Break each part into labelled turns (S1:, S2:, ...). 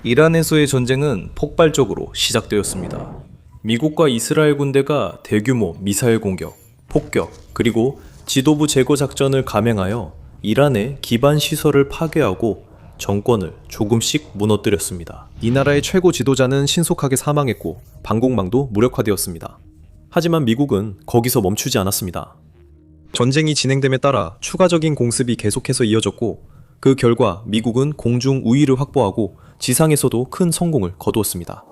S1: 이란에서의 전쟁은 폭발적으로 시작되었습니다. 미국과 이스라엘 군대가 대규모 미사일 공격, 폭격, 그리고 지도부 제거 작전을 감행하여 이란의 기반 시설을 파괴하고 정권을 조금씩 무너뜨렸습니다. 이 나라의 최고 지도자는 신속하게 사망했고 방공망도 무력화되었습니다. 하지만 미국은 거기서 멈추지 않았습니다. 전쟁이 진행됨에 따라 추가적인 공습이 계속해서 이어졌고 그 결과 미국은 공중 우위를 확보하고 지상에서도 큰 성공을 거두었습니다.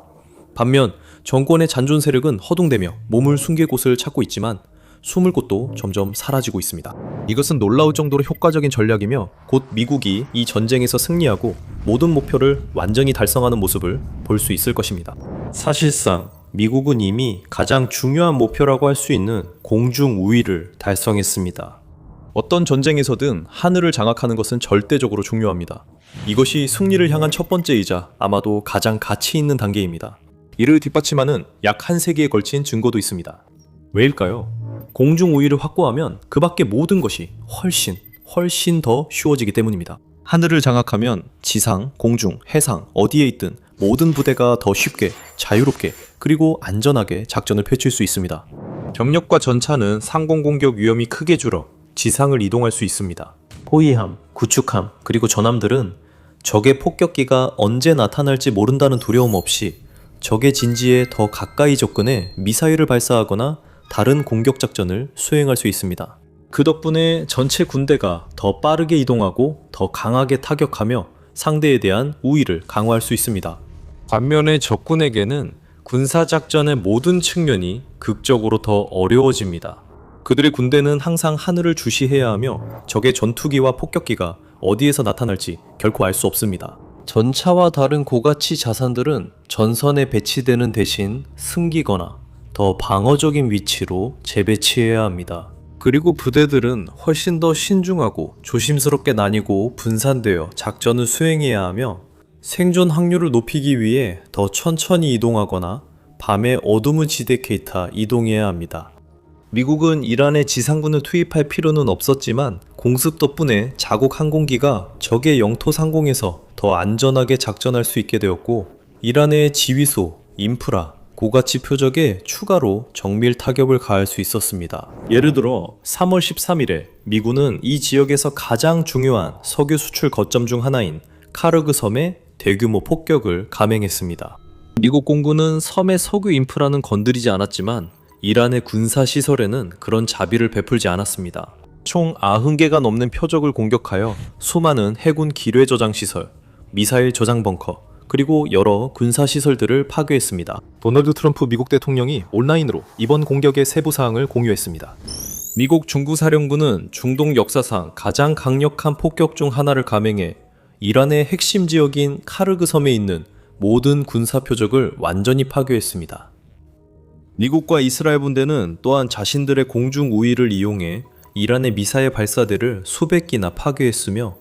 S1: 반면 정권의 잔존 세력은 허둥대며 몸을 숨길 곳을 찾고 있지만 숨을 곳도 점점 사라지고 있습니다. 이것은 놀라울 정도로 효과적인 전략이며 곧 미국이 이 전쟁에서 승리하고 모든 목표를 완전히 달성하는 모습을 볼 수 있을 것입니다. 사실상 미국은 이미 가장 중요한 목표라고 할 수 있는 공중 우위를 달성했습니다. 어떤 전쟁에서든 하늘을 장악하는 것은 절대적으로 중요합니다. 이것이 승리를 향한 첫 번째이자 아마도 가장 가치 있는 단계입니다. 이를 뒷받침하는 약 한 세기에 걸친 증거도 있습니다. 왜일까요? 공중 우위를 확보하면 그 밖의 모든 것이 훨씬 더 쉬워지기 때문입니다. 하늘을 장악하면 지상, 공중, 해상 어디에 있든 모든 부대가 더 쉽게, 자유롭게, 그리고 안전하게 작전을 펼칠 수 있습니다. 병력과 전차는 상공 공격 위험이 크게 줄어 지상을 이동할 수 있습니다. 호위함, 구축함, 그리고 전함들은 적의 폭격기가 언제 나타날지 모른다는 두려움 없이 적의 진지에 더 가까이 접근해 미사일을 발사하거나 다른 공격 작전을 수행할 수 있습니다. 그 덕분에 전체 군대가 더 빠르게 이동하고 더 강하게 타격하며 상대에 대한 우위를 강화할 수 있습니다. 반면에 적군에게는 군사작전의 모든 측면이 극적으로 더 어려워집니다. 그들의 군대는 항상 하늘을 주시해야 하며 적의 전투기와 폭격기가 어디에서 나타날지 결코 알 수 없습니다. 전차와 다른 고가치 자산들은 전선에 배치되는 대신 숨기거나 더 방어적인 위치로 재배치해야 합니다. 그리고 부대들은 훨씬 더 신중하고 조심스럽게 나뉘고 분산되어 작전을 수행해야 하며 생존 확률을 높이기 위해 더 천천히 이동하거나 밤에 어두운 지대 케이타 이동해야 합니다. 미국은 이란에 지상군을 투입할 필요는 없었지만 공습 덕분에 자국 항공기가 적의 영토 상공에서 더 안전하게 작전할 수 있게 되었고 이란의 지휘소, 인프라, 고가치 표적에 추가로 정밀 타격을 가할 수 있었습니다. 예를 들어 3월 13일에 미군은 이 지역에서 가장 중요한 석유 수출 거점 중 하나인 카르그 섬에 대규모 폭격을 감행했습니다. 미국 공군은 섬의 석유 인프라는 건드리지 않았지만 이란의 군사시설에는 그런 자비를 베풀지 않았습니다. 총 90개가 넘는 표적을 공격하여 수많은 해군 기뢰 저장 시설, 미사일 저장 벙커, 그리고 여러 군사시설들을 파괴했습니다. 도널드 트럼프 미국 대통령이 온라인으로 이번 공격의 세부 사항을 공유했습니다. 미국 중부사령부는 중동 역사상 가장 강력한 폭격 중 하나를 감행해 이란의 핵심 지역인 카르그 섬에 있는 모든 군사 표적을 완전히 파괴했습니다. 미국과 이스라엘 군대는 또한 자신들의 공중 우위를 이용해 이란의 미사일 발사대를 수백 기나 파괴했으며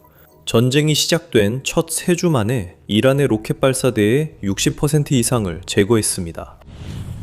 S1: 전쟁이 시작된 첫 3주 만에 이란의 로켓 발사대의 60% 이상을 제거했습니다.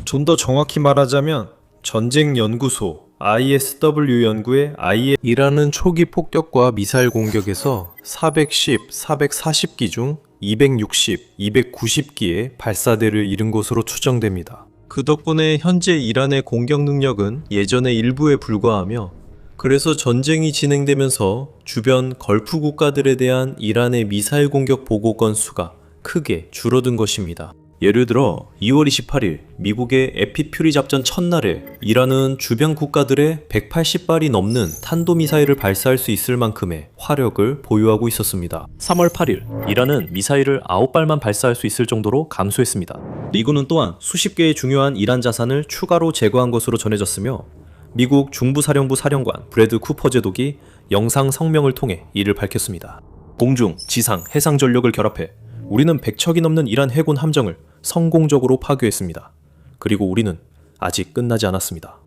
S1: 좀 더 정확히 말하자면 전쟁연구소 ISW 연구의 이란은 초기 폭격과 미사일 공격에서 410, 440기 중 260, 290기의 발사대를 잃은 것으로 추정됩니다. 그 덕분에 현재 이란의 공격 능력은 예전의 일부에 불과하며 그래서 전쟁이 진행되면서 주변 걸프 국가들에 대한 이란의 미사일 공격 보고 건수가 크게 줄어든 것입니다. 예를 들어 2월 28일 미국의 에피퓨리 작전 첫날에 이란은 주변 국가들의 180발이 넘는 탄도미사일을 발사할 수 있을 만큼의 화력을 보유하고 있었습니다. 3월 8일 이란은 미사일을 9발만 발사할 수 있을 정도로 감소했습니다. 미군은 또한 수십 개의 중요한 이란 자산을 추가로 제거한 것으로 전해졌으며 미국 중부사령부 사령관 브래드 쿠퍼 제독이 영상 성명을 통해 이를 밝혔습니다. 공중, 지상, 해상 전력을 결합해 우리는 100척이 넘는 이란 해군 함정을 성공적으로 파괴했습니다. 그리고 우리는 아직 끝나지 않았습니다.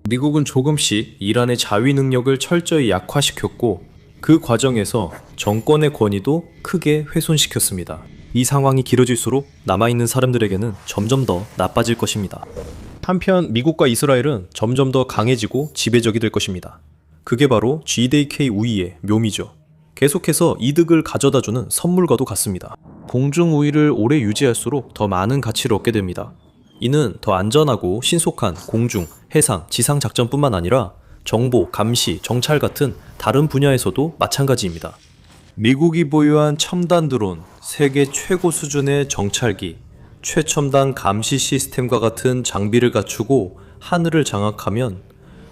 S1: 미국은 조금씩 이란의 자위 능력을 철저히 약화시켰고 그 과정에서 정권의 권위도 크게 훼손시켰습니다. 이 상황이 길어질수록 남아있는 사람들에게는 점점 더 나빠질 것입니다. 한편 미국과 이스라엘은 점점 더 강해지고 지배적이 될 것입니다. 그게 바로 GDK 우위의 묘미죠. 계속해서 이득을 가져다주는 선물과도 같습니다. 공중 우위를 오래 유지할수록 더 많은 가치를 얻게 됩니다. 이는 더 안전하고 신속한 공중, 해상, 지상 작전뿐만 아니라 정보, 감시, 정찰 같은 다른 분야에서도 마찬가지입니다. 미국이 보유한 첨단 드론, 세계 최고 수준의 정찰기, 최첨단 감시 시스템과 같은 장비를 갖추고 하늘을 장악하면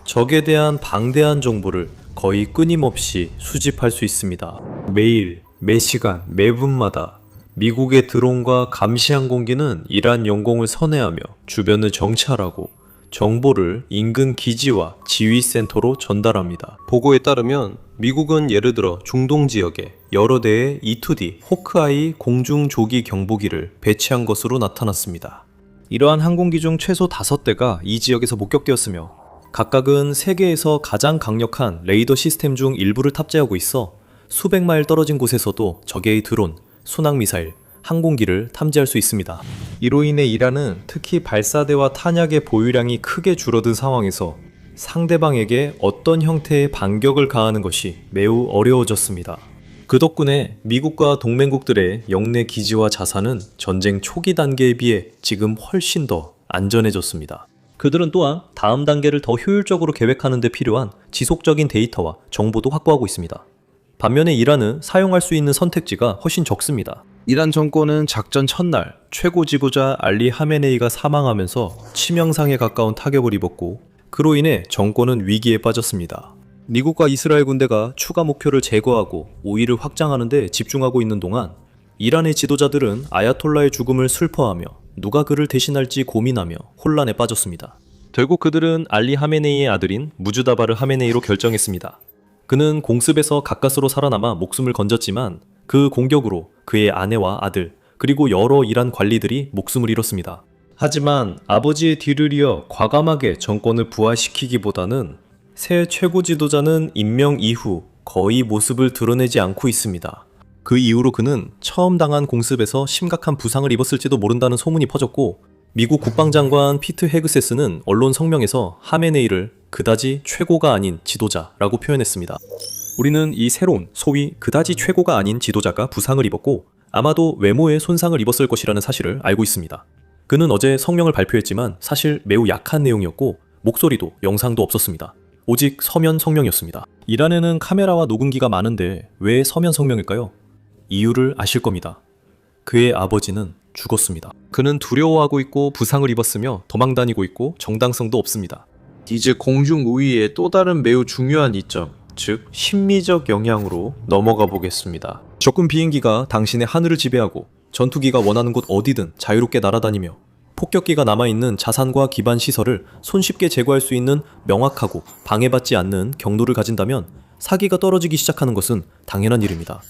S1: 적에 대한 방대한 정보를 거의 끊임없이 수집할 수 있습니다. 매일, 매시간, 매분마다 미국의 드론과 감시 항공기는 이란 영공을 선회하며 주변을 정찰하고 정보를 인근 기지와 지휘센터로 전달합니다. 보고에 따르면 미국은 예를 들어 중동 지역에 여러 대의 E-2D 호크아이 공중조기 경보기를 배치한 것으로 나타났습니다. 이러한 항공기 중 최소 5대가 이 지역에서 목격되었으며 각각은 세계에서 가장 강력한 레이더 시스템 중 일부를 탑재하고 있어 수백 마일 떨어진 곳에서도 적의 드론, 순항미사일, 항공기를 탐지할 수 있습니다. 이로 인해 이란은 특히 발사대와 탄약의 보유량이 크게 줄어든 상황에서 상대방에게 어떤 형태의 반격을 가하는 것이 매우 어려워졌습니다. 그 덕분에 미국과 동맹국들의 영내 기지와 자산은 전쟁 초기 단계에 비해 지금 훨씬 더 안전해졌습니다. 그들은 또한 다음 단계를 더 효율적으로 계획하는 데 필요한 지속적인 데이터와 정보도 확보하고 있습니다. 반면에 이란은 사용할 수 있는 선택지가 훨씬 적습니다. 이란 정권은 작전 첫날 최고 지도자 알리 하메네이가 사망하면서 치명상에 가까운 타격을 입었고 그로 인해 정권은 위기에 빠졌습니다. 미국과 이스라엘 군대가 추가 목표를 제거하고 우위를 확장하는 데 집중하고 있는 동안 이란의 지도자들은 아야톨라의 죽음을 슬퍼하며 누가 그를 대신할지 고민하며 혼란에 빠졌습니다. 결국 그들은 알리 하메네이의 아들인 무주다바르 하메네이로 결정했습니다. 그는 공습에서 가까스로 살아남아 목숨을 건졌지만 그 공격으로 그의 아내와 아들 그리고 여러 이란 관리들이 목숨을 잃었습니다. 하지만 아버지의 뒤를 이어 과감하게 정권을 부활시키기보다는 새 최고 지도자는 임명 이후 거의 모습을 드러내지 않고 있습니다. 그 이후로 그는 처음 당한 공습에서 심각한 부상을 입었을지도 모른다는 소문이 퍼졌고 미국 국방장관 피트 헤그세스는 언론 성명에서 하메네이를 그다지 최고가 아닌 지도자라고 표현했습니다. 우리는 이 새로운 소위 그다지 최고가 아닌 지도자가 부상을 입었고 아마도 외모에 손상을 입었을 것이라는 사실을 알고 있습니다. 그는 어제 성명을 발표했지만 사실 매우 약한 내용이었고 목소리도 영상도 없었습니다. 오직 서면 성명이었습니다. 이란에는 카메라와 녹음기가 많은데 왜 서면 성명일까요? 이유를 아실 겁니다. 그의 아버지는 죽었습니다. 그는 두려워하고 있고 부상을 입었으며 도망다니고 있고 정당성도 없습니다. 이제 공중 우위의 또 다른 매우 중요한 이점, 즉 심리적 영향으로 넘어가 보겠습니다. 적군 비행기가 당신의 하늘을 지배하고 전투기가 원하는 곳 어디든 자유롭게 날아다니며 폭격기가 남아있는 자산과 기반 시설을 손쉽게 제거할 수 있는 명확하고 방해받지 않는 경로를 가진다면 사기가 떨어지기 시작하는 것은 당연한 일입니다.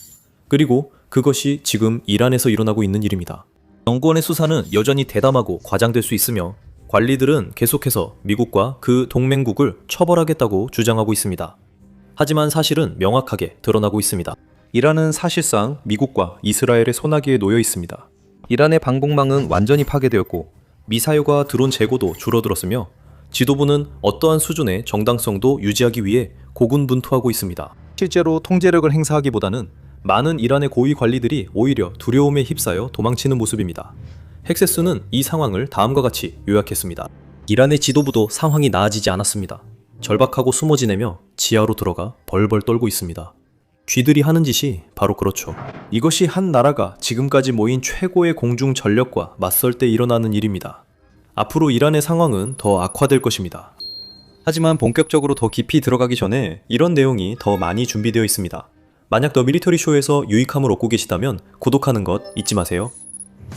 S1: 그리고 그것이 지금 이란에서 일어나고 있는 일입니다. 정권의 수사는 여전히 대담하고 과장될 수 있으며 관리들은 계속해서 미국과 그 동맹국을 처벌하겠다고 주장하고 있습니다. 하지만 사실은 명확하게 드러나고 있습니다. 이란은 사실상 미국과 이스라엘의 손아귀에 놓여 있습니다. 이란의 방공망은 완전히 파괴되었고 미사일과 드론 재고도 줄어들었으며 지도부는 어떠한 수준의 정당성도 유지하기 위해 고군분투하고 있습니다. 실제로 통제력을 행사하기보다는 많은 이란의 고위 관리들이 오히려 두려움에 휩싸여 도망치는 모습입니다. 헥세스는 이 상황을 다음과 같이 요약했습니다. 이란의 지도부도 상황이 나아지지 않았습니다. 절박하고 숨어 지내며 지하로 들어가 벌벌 떨고 있습니다. 쥐들이 하는 짓이 바로 그렇죠. 이것이 한 나라가 지금까지 모인 최고의 공중 전력과 맞설 때 일어나는 일입니다. 앞으로 이란의 상황은 더 악화될 것입니다. 하지만 본격적으로 더 깊이 들어가기 전에 이런 내용이 더 많이 준비되어 있습니다. 만약 더 미리터리 쇼에서 유익함을 얻고 계시다면 구독하는 것 잊지 마세요.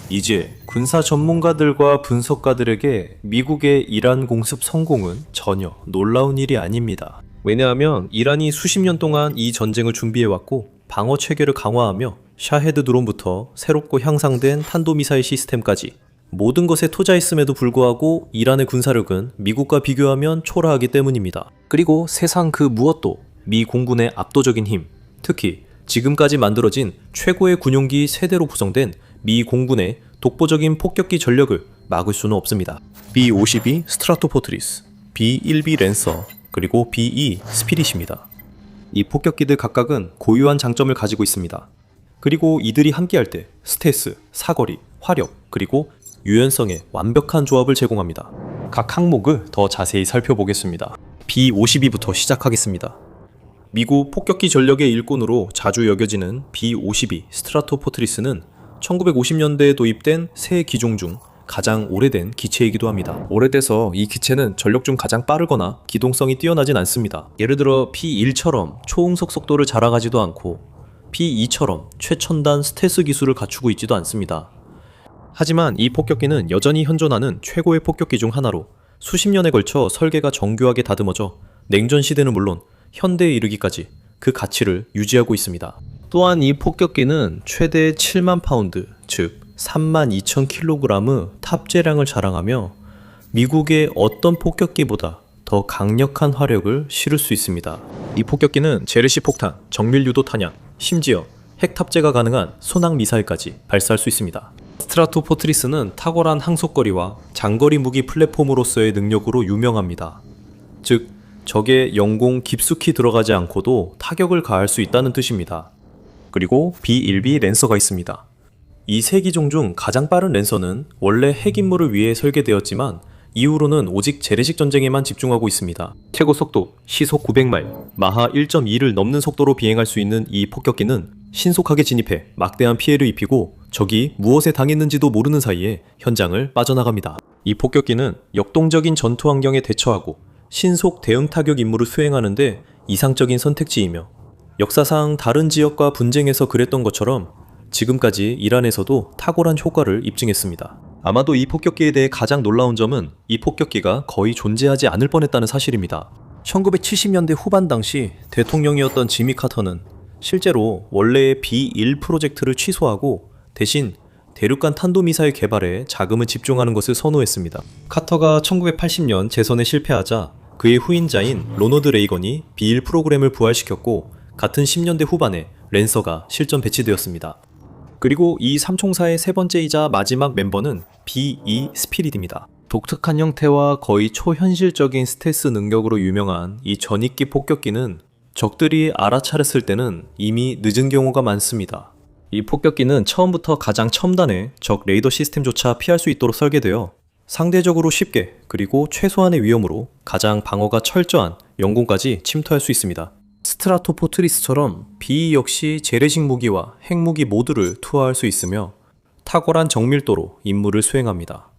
S1: 이제 군사 전문가들과 분석가들에게 미국의 이란 공습 성공은 전혀 놀라운 일이 아닙니다. 왜냐하면 이란이 수십 년 동안 이 전쟁을 준비해왔고 방어 체계를 강화하며 샤헤드 드론부터 새롭고 향상된 탄도미사일 시스템까지 모든 것에 투자했음에도 불구하고 이란의 군사력은 미국과 비교하면 초라하기 때문입니다. 그리고 세상 그 무엇도 미 공군의 압도적인 힘, 특히 지금까지 만들어진 최고의 군용기 세대로 구성된 미 공군의 독보적인 폭격기 전력을 막을 수는 없습니다. B-52 스트라토포트리스, B-1B 랜서, 그리고 B-2 스피릿입니다. 이 폭격기들 각각은 고유한 장점을 가지고 있습니다. 그리고 이들이 함께할 때 스텔스, 사거리, 화력, 그리고 유연성의 완벽한 조합을 제공합니다. 각 항목을 더 자세히 살펴보겠습니다. B-52부터 시작하겠습니다. 미국 폭격기 전력의 일꾼으로 자주 여겨지는 B-52 스트라토포트리스는 1950년대에 도입된 새 기종 중 가장 오래된 기체이기도 합니다. 오래돼서 이 기체는 전력 중 가장 빠르거나 기동성이 뛰어나진 않습니다. 예를 들어 P-1처럼 초음속 속도를 자랑하지도 않고 P-2처럼 최첨단 스텔스 기술을 갖추고 있지도 않습니다. 하지만 이 폭격기는 여전히 현존하는 최고의 폭격기 중 하나로 수십 년에 걸쳐 설계가 정교하게 다듬어져 냉전 시대는 물론 현대에 이르기까지 그 가치를 유지하고 있습니다. 또한 이 폭격기는 최대 7만 파운드, 즉 32,000kg의 탑재량을 자랑하며 미국의 어떤 폭격기보다 더 강력한 화력을 실을 수 있습니다. 이 폭격기는 재래식 폭탄, 정밀 유도 탄약, 심지어 핵 탑재가 가능한 소낙 미사일까지 발사할 수 있습니다. 스트라토포트리스는 탁월한 항속거리와 장거리 무기 플랫폼으로서의 능력으로 유명합니다. 즉, 적의 영공 깊숙이 들어가지 않고도 타격을 가할 수 있다는 뜻입니다. 그리고 B-1B 랜서가 있습니다. 이 세 기종 중 가장 빠른 랜서는 원래 핵 임무를 위해 설계되었지만 이후로는 오직 재래식 전쟁에만 집중하고 있습니다. 최고 속도 시속 900마일, 마하 1.2를 넘는 속도로 비행할 수 있는 이 폭격기는 신속하게 진입해 막대한 피해를 입히고 적이 무엇에 당했는지도 모르는 사이에 현장을 빠져나갑니다. 이 폭격기는 역동적인 전투 환경에 대처하고 신속 대응 타격 임무를 수행하는데 이상적인 선택지이며 역사상 다른 지역과 분쟁에서 그랬던 것처럼 지금까지 이란에서도 탁월한 효과를 입증했습니다. 아마도 이 폭격기에 대해 가장 놀라운 점은 이 폭격기가 거의 존재하지 않을 뻔했다는 사실입니다. 1970년대 후반 당시 대통령이었던 지미 카터는 실제로 원래의 B-1 프로젝트를 취소하고 대신 대륙간 탄도미사일 개발에 자금을 집중하는 것을 선호했습니다. 카터가 1980년 재선에 실패하자 그의 후임자인 로너드 레이건이 B-1 프로그램을 부활시켰고 같은 10년대 후반에 랜서가 실전 배치되었습니다. 그리고 이 삼총사의 세 번째이자 마지막 멤버는 B-2 스피릿입니다. 독특한 형태와 거의 초현실적인 스텔스 능력으로 유명한 이 전익기 폭격기는 적들이 알아차렸을 때는 이미 늦은 경우가 많습니다. 이 폭격기는 처음부터 가장 첨단의 적 레이더 시스템조차 피할 수 있도록 설계되어 상대적으로 쉽게 그리고 최소한의 위험으로 가장 방어가 철저한 영공까지 침투할 수 있습니다. 스트라토포트리스처럼 B 역시 재래식 무기와 핵무기 모두를 투하할 수 있으며 탁월한 정밀도로 임무를 수행합니다.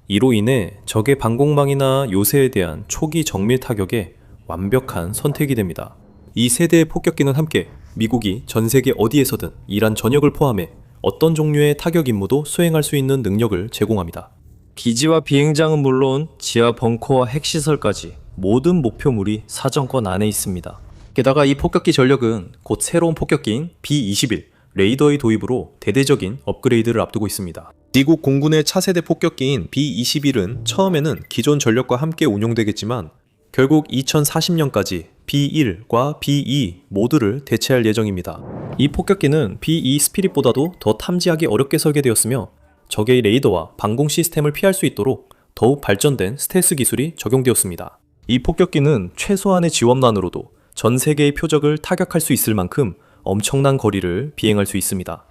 S1: 이로 인해 적의 방공망이나 요새에 대한 초기 정밀 타격에 완벽한 선택이 됩니다. 이 세대의 폭격기는 함께 미국이 전 세계 어디에서든 이란 전역을 포함해 어떤 종류의 타격 임무도 수행할 수 있는 능력을 제공합니다. 기지와 비행장은 물론 지하 벙커와 핵시설까지 모든 목표물이 사정권 안에 있습니다. 게다가 이 폭격기 전력은 곧 새로운 폭격기인 B-21 레이더의 도입으로 대대적인 업그레이드를 앞두고 있습니다. 미국 공군의 차세대 폭격기인 B-21은 처음에는 기존 전력과 함께 운용되겠지만 결국 2040년까지 B-1과 B-2 모두를 대체할 예정입니다. 이 폭격기는 B-2 스피릿보다도 더 탐지하기 어렵게 설계되었으며 적의 레이더와 방공 시스템을 피할 수 있도록 더욱 발전된 스텔스 기술이 적용되었습니다. 이 폭격기는 최소한의 지원만으로도 전 세계의 표적을 타격할 수 있을 만큼 엄청난 거리를 비행할 수 있습니다.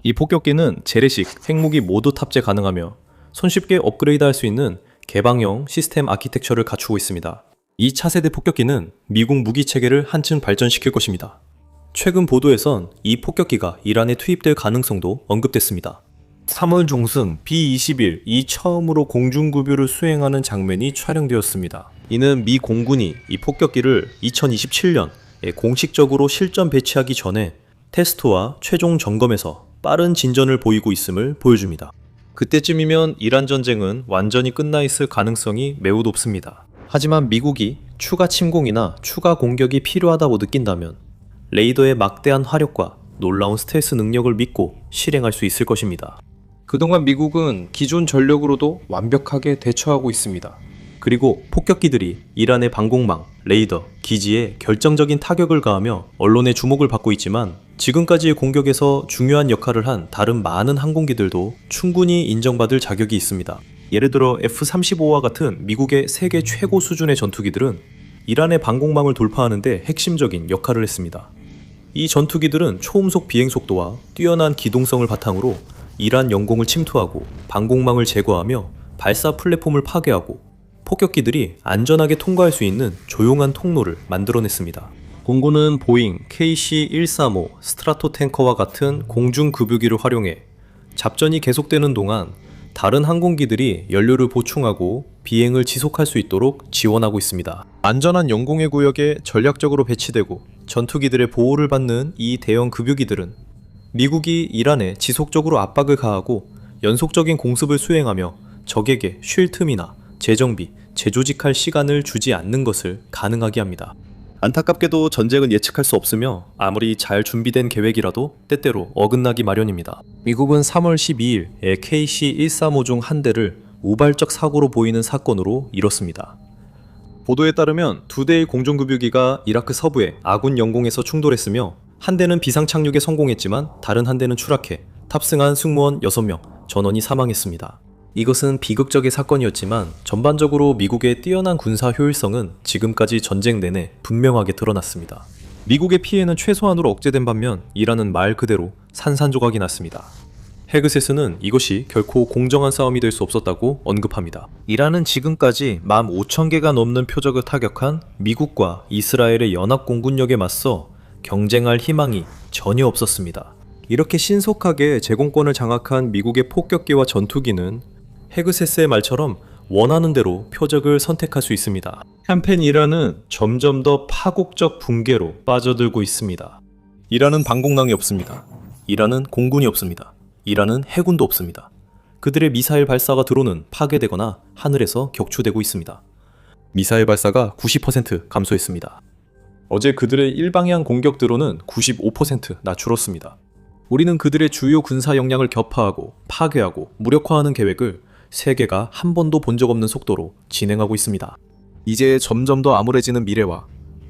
S1: 이 폭격기는 재래식, 핵무기 모두 탑재 가능하며 손쉽게 업그레이드할 수 있는 개방형 시스템 아키텍처를 갖추고 있습니다. 이 차세대 폭격기는 미국 무기 체계를 한층 발전시킬 것입니다. 최근 보도에선 이 폭격기가 이란에 투입될 가능성도 언급됐습니다. 3월 중순 B-21이 처음으로 공중급유를 수행하는 장면이 촬영되었습니다. 이는 미 공군이 이 폭격기를 2027년에 공식적으로 실전 배치하기 전에 테스트와 최종 점검에서 빠른 진전을 보이고 있음을 보여줍니다. 그때쯤이면 이란 전쟁은 완전히 끝나 있을 가능성이 매우 높습니다. 하지만 미국이 추가 침공이나 추가 공격이 필요하다고 느낀다면 레이더의 막대한 화력과 놀라운 스텔스 능력을 믿고 실행할 수 있을 것입니다. 그동안 미국은 기존 전력으로도 완벽하게 대처하고 있습니다. 그리고 폭격기들이 이란의 방공망, 레이더, 기지에 결정적인 타격을 가하며 언론의 주목을 받고 있지만 지금까지의 공격에서 중요한 역할을 한 다른 많은 항공기들도 충분히 인정받을 자격이 있습니다. 예를 들어 F-35와 같은 미국의 세계 최고 수준의 전투기들은 이란의 방공망을 돌파하는 데 핵심적인 역할을 했습니다. 이 전투기들은 초음속 비행 속도와 뛰어난 기동성을 바탕으로 이란 영공을 침투하고 방공망을 제거하며 발사 플랫폼을 파괴하고 폭격기들이 안전하게 통과할 수 있는 조용한 통로를 만들어냈습니다. 공군은 보잉 KC-135 스트라토 탱커와 같은 공중급유기를 활용해 작전이 계속되는 동안 다른 항공기들이 연료를 보충하고 비행을 지속할 수 있도록 지원하고 있습니다. 안전한 영공의 구역에 전략적으로 배치되고 전투기들의 보호를 받는 이 대형 급유기들은 미국이 이란에 지속적으로 압박을 가하고 연속적인 공습을 수행하며 적에게 쉴 틈이나 재정비, 재조직할 시간을 주지 않는 것을 가능하게 합니다. 안타깝게도 전쟁은 예측할 수 없으며 아무리 잘 준비된 계획이라도 때때로 어긋나기 마련입니다. 미국은 3월 12일에 KC-135 중 한 대를 우발적 사고로 보이는 사건으로 이뤘습니다. 보도에 따르면 두 대의 공중급유기가 이라크 서부의 아군 영공에서 충돌했으며 한 대는 비상 착륙에 성공했지만 다른 한 대는 추락해 탑승한 승무원 6명, 전원이 사망했습니다. 이것은 비극적인 사건이었지만 전반적으로 미국의 뛰어난 군사 효율성은 지금까지 전쟁 내내 분명하게 드러났습니다. 미국의 피해는 최소한으로 억제된 반면 이란은 말 그대로 산산조각이 났습니다. 헤그세스는 이것이 결코 공정한 싸움이 될 수 없었다고 언급합니다. 이란은 지금까지 15,000개가 넘는 표적을 타격한 미국과 이스라엘의 연합 공군력에 맞서 경쟁할 희망이 전혀 없었습니다. 이렇게 신속하게 제공권을 장악한 미국의 폭격기와 전투기는 헤그세스의 말처럼 원하는 대로 표적을 선택할 수 있습니다. 한편 이란은 점점 더 파국적 붕괴로 빠져들고 있습니다. 이란은 방공망이 없습니다. 이란은 공군이 없습니다. 이란은 해군도 없습니다. 그들의 미사일 발사가 드론은 파괴되거나 하늘에서 격추되고 있습니다. 미사일 발사가 90% 감소했습니다. 어제 그들의 일방향 공격 드론은 95% 줄었습니다. 우리는 그들의 주요 군사 역량을 격파하고 파괴하고 무력화하는 계획을 세계가 한 번도 본 적 없는 속도로 진행하고 있습니다. 이제 점점 더 암울해지는 미래와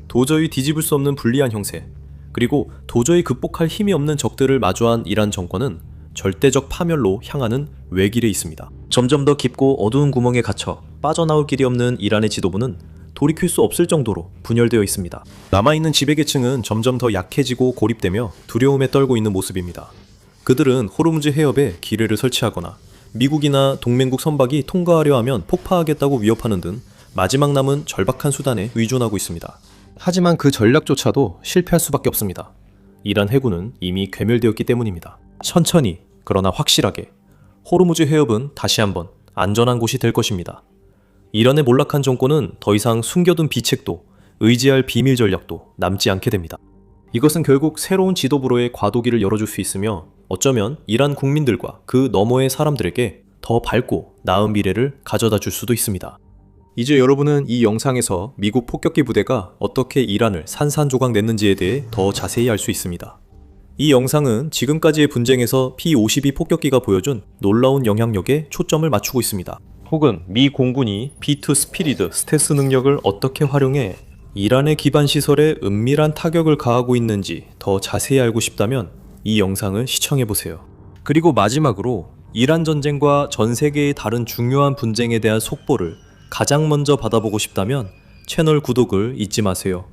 S1: 도저히 뒤집을 수 없는 불리한 형세, 그리고 도저히 극복할 힘이 없는 적들을 마주한 이란 정권은 절대적 파멸로 향하는 외길에 있습니다. 점점 더 깊고 어두운 구멍에 갇혀 빠져나올 길이 없는 이란의 지도부는 돌이킬 수 없을 정도로 분열되어 있습니다. 남아있는 지배계층은 점점 더 약해지고 고립되며 두려움에 떨고 있는 모습입니다. 그들은 호르무즈 해협에 기뢰를 설치하거나 미국이나 동맹국 선박이 통과하려 하면 폭파하겠다고 위협하는 등 마지막 남은 절박한 수단에 의존하고 있습니다. 하지만 그 전략조차도 실패할 수밖에 없습니다. 이란 해군은 이미 괴멸되었기 때문입니다. 천천히 그러나 확실하게 호르무즈 해협은 다시 한번 안전한 곳이 될 것입니다. 이란의 몰락한 정권은 더 이상 숨겨둔 비책도 의지할 비밀 전략도 남지 않게 됩니다. 이것은 결국 새로운 지도부로의 과도기를 열어줄 수 있으며 어쩌면 이란 국민들과 그 너머의 사람들에게 더 밝고 나은 미래를 가져다 줄 수도 있습니다. 이제 여러분은 이 영상에서 미국 폭격기 부대가 어떻게 이란을 산산조각 냈는지에 대해 더 자세히 알 수 있습니다. 이 영상은 지금까지의 분쟁에서 P-52 폭격기가 보여준 놀라운 영향력에 초점을 맞추고 있습니다. 혹은 미 공군이 B-2 스피리드 스텔스 능력을 어떻게 활용해 이란의 기반 시설에 은밀한 타격을 가하고 있는지 더 자세히 알고 싶다면 이 영상을 시청해보세요. 그리고 마지막으로 이란 전쟁과 전 세계의 다른 중요한 분쟁에 대한 속보를 가장 먼저 받아보고 싶다면 채널 구독을 잊지 마세요.